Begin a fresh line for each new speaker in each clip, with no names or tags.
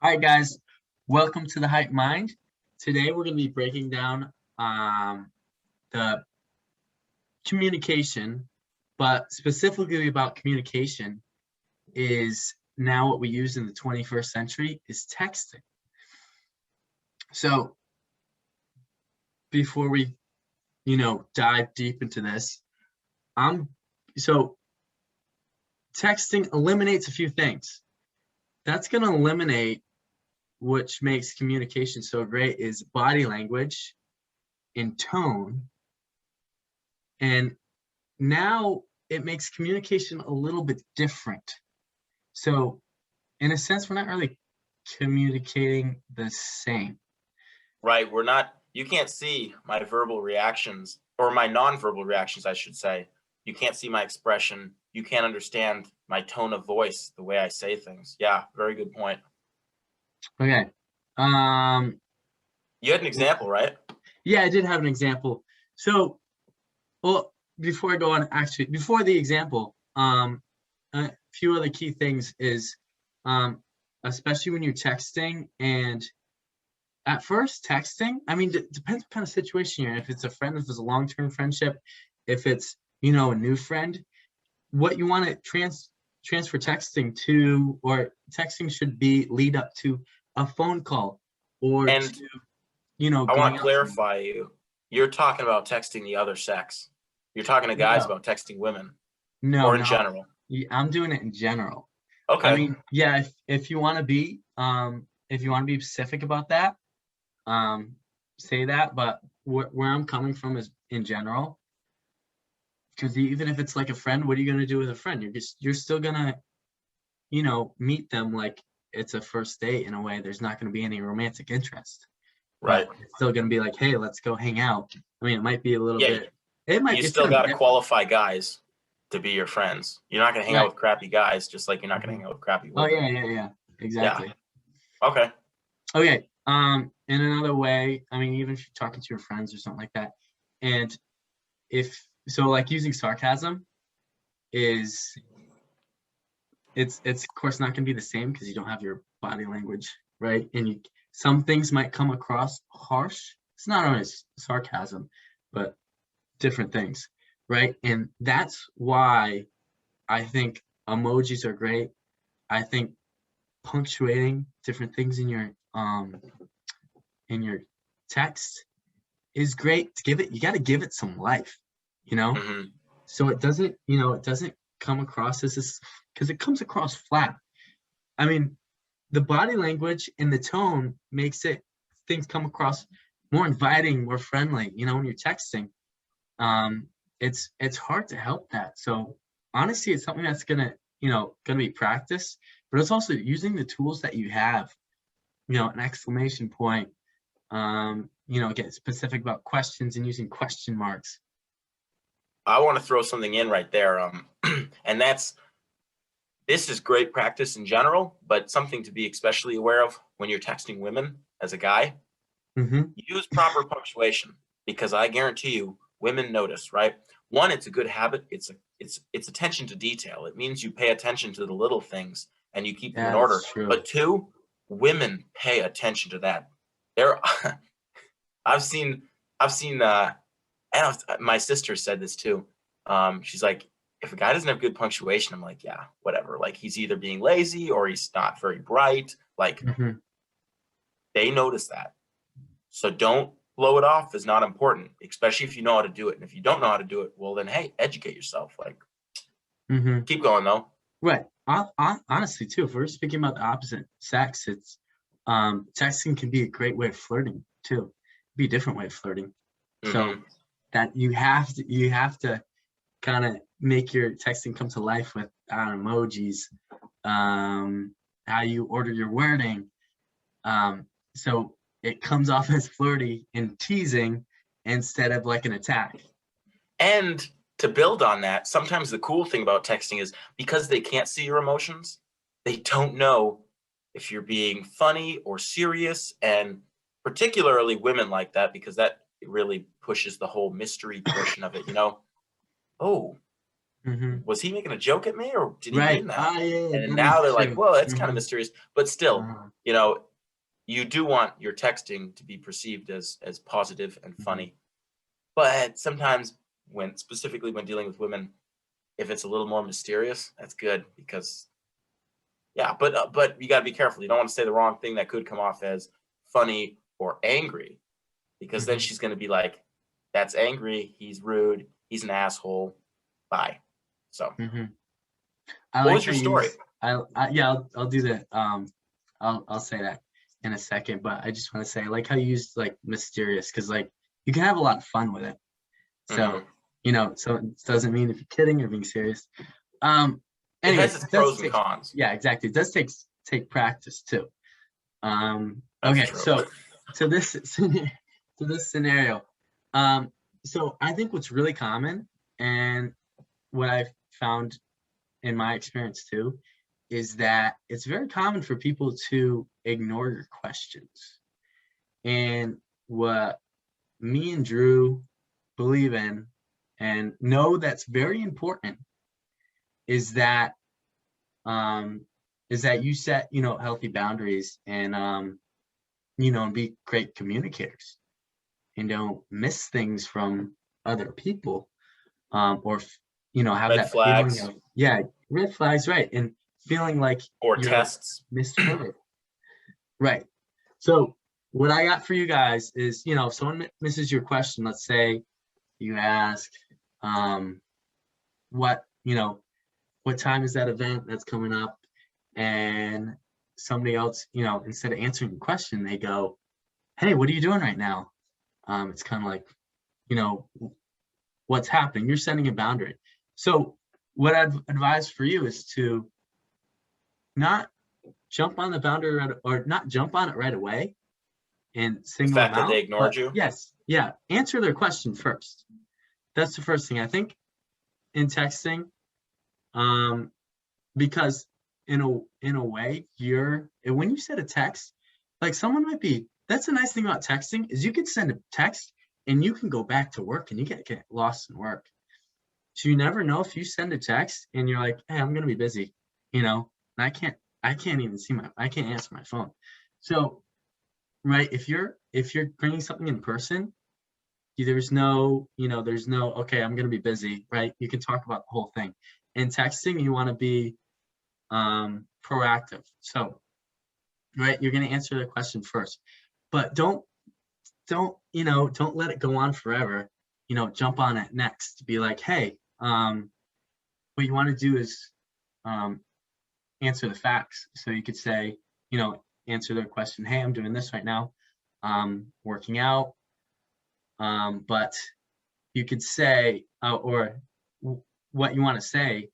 All right, guys, welcome to the Hype Mind. Today we're going to be breaking down the communication, but specifically about communication is now what we use in the 21st century is texting. So before we, dive deep into this, texting eliminates a few things. That's going to eliminate, which makes communication so great, is body language and tone. And now it makes communication a little bit different. So in a sense, we're not really communicating the same.
Right. You can't see my verbal reactions, or my non-verbal reactions, I should say. You can't see my expression. You can't understand my tone of voice, the way I say things. Yeah, very good point.
Okay.
You had an example, right?
Yeah, I did have an example. So, well, before I go on, actually, before the example, a few other key things is, especially when you're texting, and at first texting, I mean, depends what kind of situation you're in. If it's a friend, if it's a long-term friendship, if it's, a new friend, what you want to transfer texting to, or texting should be lead up to a phone call, or
and
to,
I want to clarify you. You're talking about texting the other sex. You're talking to guys about texting women.
No,
or in general.
I'm doing it in general.
Okay.
I mean, yeah, if you want to be specific about that, say that. But where I'm coming from is in general. Because even if it's like a friend, what are you gonna do with a friend? You're still gonna, meet them like it's a first date in a way. There's not gonna be any romantic interest.
Right.
But it's still gonna be like, hey, let's go hang out. I mean, it might be a little bit.
You still got to qualify guys to be your friends. You're not gonna hang out with crappy guys, just like you're not gonna hang out with crappy women.
Oh yeah, exactly.
Yeah.
Okay. In another way, I mean, even if you're talking to your friends or something like that, and like using sarcasm it's of course not going to be the same because you don't have your body language, right? And some things might come across harsh. It's not always sarcasm, but different things, right? And that's why I think emojis are great. I think punctuating different things in your text is great. You got to give it some life,
Mm-hmm.
So it doesn't come across as this, because it comes across flat. I mean, the body language and the tone makes things come across more inviting, more friendly. When you're texting, it's hard to help that. So honestly, it's something that's gonna be practiced, but it's also using the tools that you have. An exclamation point. Get specific about questions and using question marks.
I want to throw something in right there, and this is great practice in general, but something to be especially aware of when you're texting women as a guy.
Mm-hmm.
Use proper punctuation, because I guarantee you, women notice, right? One, it's a good habit. It's attention to detail. It means you pay attention to the little things and you keep them in order.
True.
But two, women pay attention to that. I've seen. And my sister said this too. She's like, if a guy doesn't have good punctuation, I'm like, yeah, whatever. Like, he's either being lazy or he's not very bright. Like, They notice that. So don't blow it off as not important, especially if you know how to do it. And if you don't know how to do it, well, then, hey, educate yourself. Like, keep going, though.
Right. Honestly, too, if we're speaking about the opposite sex, it's texting can be a great way of flirting, too. Be a different way of flirting. So that you have to kind of make your texting come to life with emojis, how you order your wording, so it comes off as flirty and teasing instead of like an attack.
And to build on that, sometimes the cool thing about texting is because they can't see your emotions, they don't know if you're being funny or serious, and particularly women like that, because that really pushes the whole mystery portion of it, Oh, Was he making a joke at me, or did he
Right.
mean that?
Ah, yeah, yeah,
And
that
now
is
they're like,
true.
well, it's kind of mysterious, but still,
Uh,
you know, you do want your texting to be perceived as positive and
mhm,
funny. But sometimes specifically when dealing with women, if it's a little more mysterious, that's good because yeah, but you got to be careful. You don't want to say the wrong thing that could come off as funny or angry because then
mhm,
she's going to be like, that's angry, he's rude, he's an asshole. Bye. So,
mhm. I
what
like
was
how
your
you
story?
use, yeah, I'll do that. I'll say that in a second, but I just want to say, I like how you use like mysterious, because like you can have a lot of fun with it.
Mhm.
So, so it doesn't mean if you're kidding or being serious. Um,
It has
Anyways,
its
it does
pros and
take,
cons.
yeah, exactly. It does take practice too.
That's
Okay,
true.
so to this to this scenario, um, so I think what's really common and what I've found in my experience too is that it's very common for people to ignore your questions. And what me and Drew believe in and know that's very important is that um you set, healthy boundaries and and be great communicators and don't miss things from other people, or have
Red
that feeling
flags
of, yeah, red flags, right, and feeling like
or
you're
tests.
misheard. Right. So what I got for you guys is, if someone misses your question, let's say you ask, um, what, what time is that event that's coming up? And somebody else, instead of answering the question, they go, hey, what are you doing right now? It's kind of like, you know, what's happening. You're setting a boundary. So what I'd advise for you is to not jump on the boundary or not jump on it right away and
The
single them
fact that they
out.
ignored
But
you.
yes, yeah, answer their question first. That's the first thing I think in texting, um, because in a way, when you send a text, like someone might be. That's the nice thing about texting is you can send a text and you can go back to work and you get lost in work. So you never know if you send a text and you're like, hey, I'm gonna be busy, and I can't even I can't answer my phone. So right, if you're bringing something in person, there's no, okay, I'm gonna be busy, right? You can talk about the whole thing. In texting, you want to be proactive. So, right, you're gonna answer the question first, but don't let it go on forever. Jump on it next. Be like, hey, what you want to do is um, answer the facts. So you could say, answer their question, hey, I'm doing this right now, working out. But you could say, what you want to say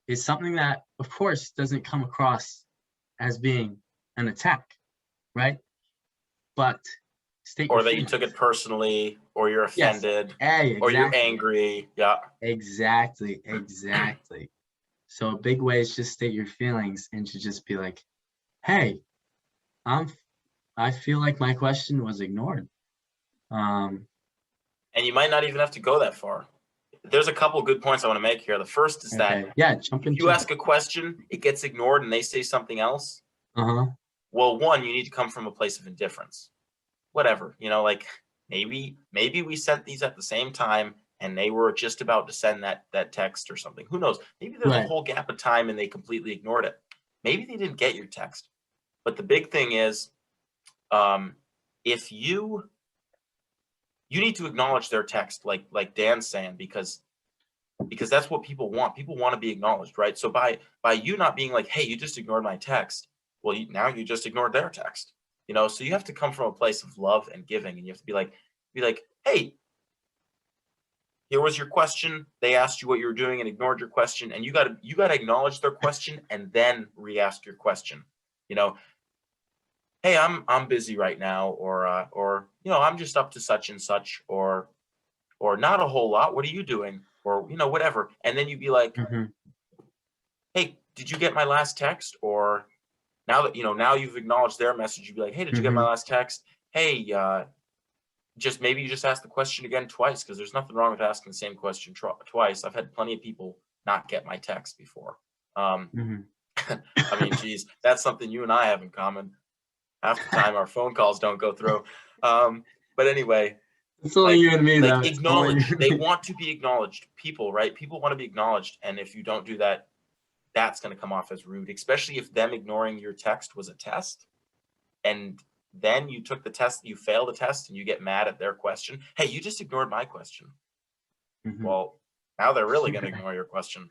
is something that, of course, doesn't come across as being an attack, right? But state your
Or that you took it
feelings.
personally, or you're
Yes.
offended,
Hey,
or you're
exactly.
angry. Yeah.
Exactly. So a big way is just state your feelings and to just be like, hey, I'm I feel like my question was ignored. Um,
And you might not even have to go that far. There's a couple good points I want to make here. The first is that
okay. Yeah, jump
if you
into
ask
it.
a question, it gets ignored and they say something else.
Uh-huh.
Well, one, you need to come from a place of indifference. Whatever, like maybe we sent these at the same time and they were just about to send that text or something. Who knows? Maybe there's a
Right.
whole gap of time and they completely ignored it. Maybe they didn't get your text. But the big thing is, if you need to acknowledge their text, like Dan's saying, because that's what people want. People want to be acknowledged, right? So by you not being like, hey, you just ignored my text, well, now you just ignored their text. So you have to come from a place of love and giving, and you have to be like, hey, here was your question. They asked you what you were doing and ignored your question, and you gotta acknowledge their question and then re-ask your question. You know, hey, I'm busy right now, or I'm just up to such and such, or not a whole lot. What are you doing? Or whatever. And then you'd be like,
Mm-hmm.
hey, did you get my last text? Or now you've acknowledged their message, you'd be like, hey, did you get my
Mm-hmm.
last text? Hey, maybe you just ask the question again twice, because there's nothing wrong with asking the same question twice. I've had plenty of people not get my text before.
Mhm.
I mean, geez, that's something you and I have in common. Half the time our phone calls don't go through. But anyway,
It's only you and me, though.
like
It's only
acknowledge.
you
They
and me.
want to be acknowledged. People, right? People want to be acknowledged. And if you don't do that, that's going to come off as rude, especially if them ignoring your text was a test. And then you took the test, you fail the test, and you get mad at their question. Hey, you just ignored my question.
Mhm.
Well, now they're really going to ignore your question.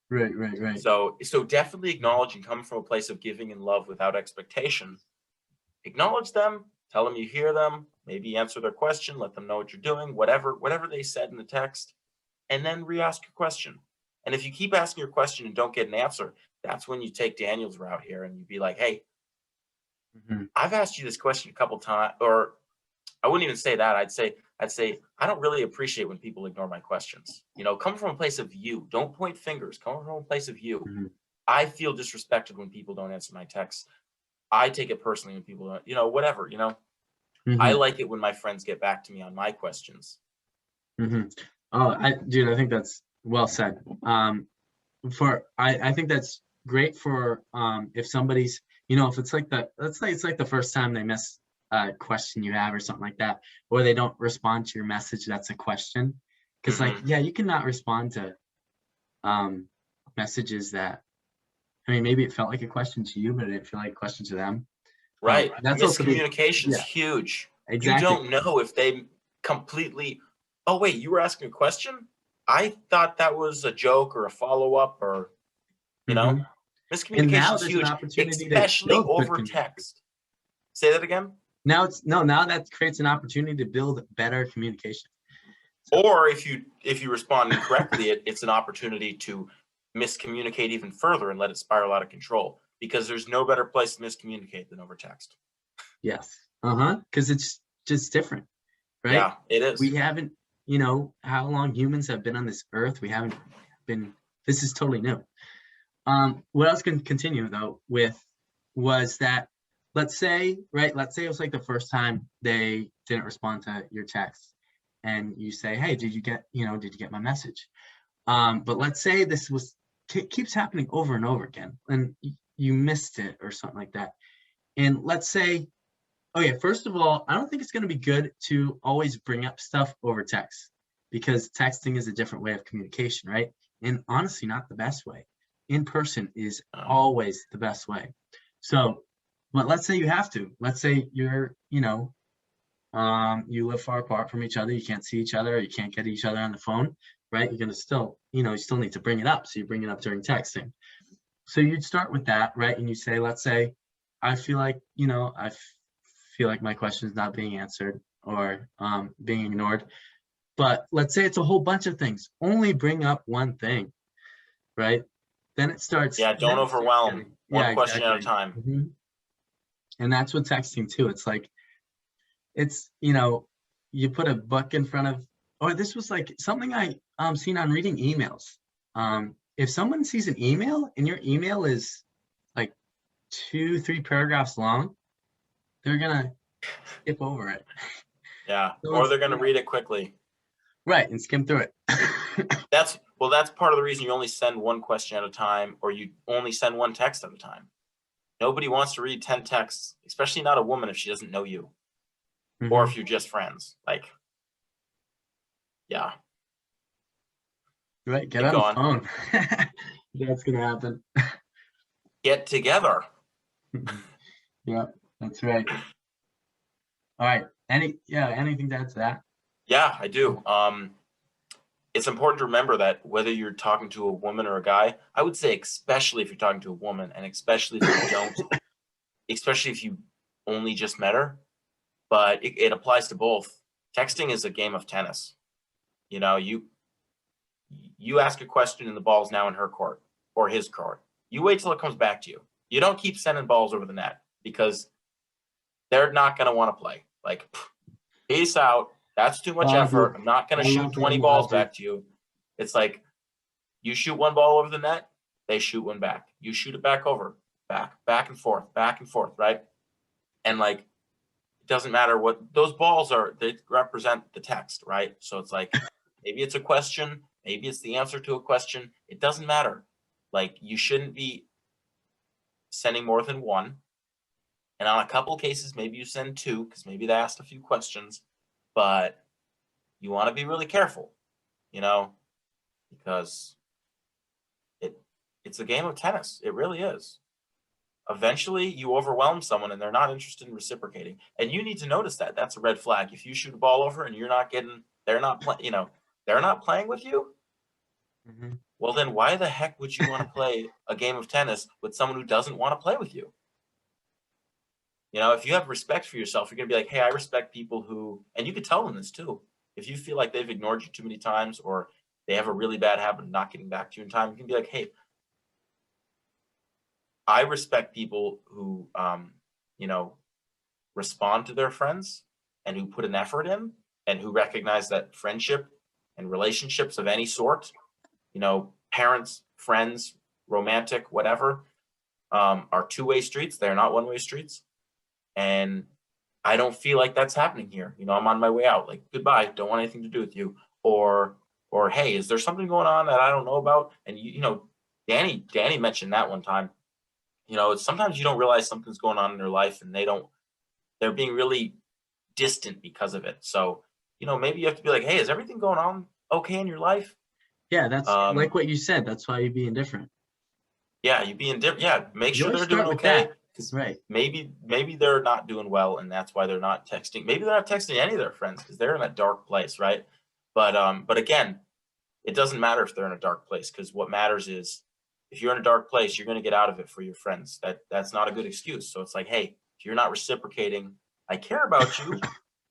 Right.
So definitely acknowledge and come from a place of giving and love without expectation. Acknowledge them, tell them you hear them, maybe answer their question, let them know what you're doing, whatever they said in the text, and then re-ask your question. And if you keep asking your question and don't get an answer, that's when you take Daniel's route here and you be like, hey,
Mhm.
I've asked you this question a couple times, or I wouldn't even say that. I'd say I don't really appreciate when people ignore my questions. Come from a place of you. Don't point fingers. Come from a place of you.
Mhm.
I feel disrespected when people don't answer my texts. I take it personally when people don't, whatever. I
Mhm.
like it when my friends get back to me on my questions.
Mhm. Oh, dude, I think that's well said. I think that's great for if somebody's, if it's like let's say it's like the first time they miss a question you have or something like that, or they don't respond to your message that's a question. Because like,
Mhm.
yeah, you cannot respond to messages that, I mean, maybe it felt like a question to you, but it didn't feel like a question to them.
Right.
That's also being,
Miscommunication's
yeah,
huge. You
exactly.
don't know if they completely, oh, wait, you were asking a question? I thought that was a joke or a follow-up or, you know,
Hmm. And now
miscommunication's
there's an
huge,
opportunity to
especially
build good
over
communication.
text. Say that again?
Now that creates an opportunity to build better communication. So,
Or if you respond incorrectly, it's an opportunity to miscommunicate even further and let it spiral out of control because there's no better place to miscommunicate than over text.
yes. Because it's just different, right?
Yeah, it is.
We haven't, how long humans have been on this earth. We haven't been, this is totally new. What else can continue though with was that, let's say it was like the first time they didn't respond to your text and you say, hey, did you get my message? But let's say this keeps happening over and over again and you missed it or something like that. And let's say, oh yeah, first of all, I don't think it's going to be good to always bring up stuff over text because texting is a different way of communication, right? And honestly, not the best way. In person is always the best way. So, but let's say you have to. Let's say you're, you live far apart from each other. You can't see each other. You can't get each other on the phone, right? You're going to still, you still need to bring it up. So you bring it up during texting. So you'd start with that, right? And you say, let's say, I feel like, feel like my question is not being answered or being ignored. But let's say it's a whole bunch of things. Only bring up one thing, right? Then it starts.
Yeah, don't overwhelm.
Getting,
One
yeah,
question at a
exactly.
time.
Mm-hmm. And that's what texting too. It's like, you put a book in front of, or this was like something I seen on reading emails. If someone sees an email and your email is like 2-3 paragraphs long, they're gonna skip over it.
Yeah,
So
or they're going to read it quickly.
right, and skim through it.
That's part of the reason you only send one question at a time or you only send one text at a time. Nobody wants to read 10 texts, especially not a woman if she doesn't know you or if you're just friends. Like, yeah.
Right, get
Keep
on the
going.
phone. That's gonna happen.
Get together.
Yeah, that's right. All right. Anything to add to that?
Yeah, I do. It's important to remember that whether you're talking to a woman or a guy, I would say especially if you're talking to a woman and especially if you only just met her, but it applies to both. Texting is a game of tennis. You ask a question and the ball's now in her court or his court. You wait till it comes back to you. You don't keep sending balls over the net because they're not going to want to play. Like, peace out. That's too much
Oh,
effort.
dude,
I'm not going
I
to shoot
love the
20 balls
analogy.
back to you. It's like you shoot one ball over the net, they shoot one back. You shoot it back over, back and forth, right? And like, it doesn't matter what those balls are, they represent the text, right? So it's like, maybe it's a question, Maybe it's the answer to a question. It doesn't matter. Like, you shouldn't be sending more than one. And on a couple of cases, maybe you send two because maybe they asked a few questions, but you want to be really careful, you know, because it's a game of tennis. It really is. Eventually, you overwhelm someone and they're not interested in reciprocating. And you need to notice that. That's a red flag. If you shoot a ball over and you're not getting, they're not playing with you.
Mhm.
Well, then why the heck would you want to play a game of tennis with someone who doesn't want to play with you? You know, if you have respect for yourself, you're going to be like, hey, I respect people who, and you could tell them this too. If you feel like they've ignored you too many times or they have a really bad habit of not getting back to you in time, you can be like, hey, I respect people who, respond to their friends and who put an effort in and who recognize that friendship and relationships of any sort, parents, friends, romantic, whatever, are two-way streets. They're not one-way streets. And I don't feel like that's happening here. I'm on my way out. Like, goodbye. Don't want anything to do with you. Or hey, is there something going on that I don't know about? And Danny mentioned that one time. Sometimes you don't realize something's going on in their life and they're being really distant because of it. So, maybe you have to be like, hey, is everything going on okay in your life?
Yeah, that's like what you said. That's why you're being different.
Yeah, you being different. Yeah, make
You
sure
always
they're doing
start with
okay.
that.
Because
Right.
maybe they're not doing well, and that's why they're not texting. Maybe they're not texting any of their friends because they're in a dark place, right? But again, it doesn't matter if they're in a dark place because what matters is if you're in a dark place, you're going to get out of it for your friends. That's not a good excuse. So it's like, hey, if you're not reciprocating, I care about you.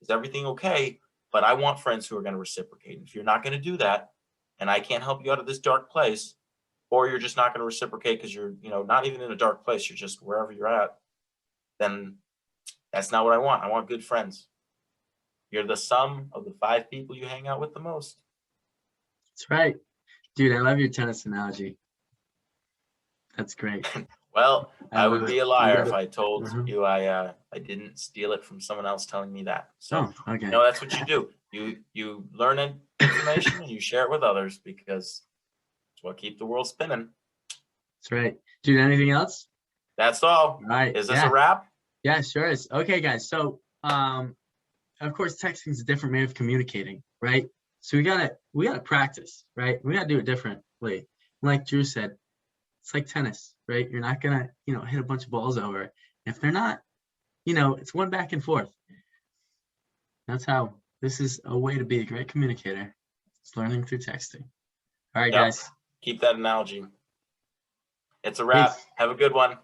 Is everything okay? But I want friends who are going to reciprocate. And if you're not going to do that, and I can't help you out of this dark place, or you're just not going to reciprocate because you're, not even in a dark place, you're just wherever you're at, then that's not what I want. I want good friends. You're the sum of the 5 people you hang out with the most.
That's right. Dude, I love your tennis analogy. That's great.
Well, I would
love
be
it.
a liar
You
if
got
I
it.
told
Mhm.
you I didn't steal it from someone else telling me that. So,
Oh, okay.
that's what you do. You learn information and you share it with others because it's what keeps the world spinning.
That's right. Dude, anything else?
That's all.
All right.
Is this
Yeah.
a wrap?
Yeah, sure is. Okay, guys. So, of course, texting is a different way of communicating, right? So we gotta practice, right? We gotta do it differently. Like Drew said, it's like tennis, right? You're not gonna, hit a bunch of balls over. If they're not, it's one back and forth. That's how this is a way to be a great communicator. It's learning through texting. All right,
Yep.
guys.
Keep that analogy. It's a wrap.
Peace.
Have a good one.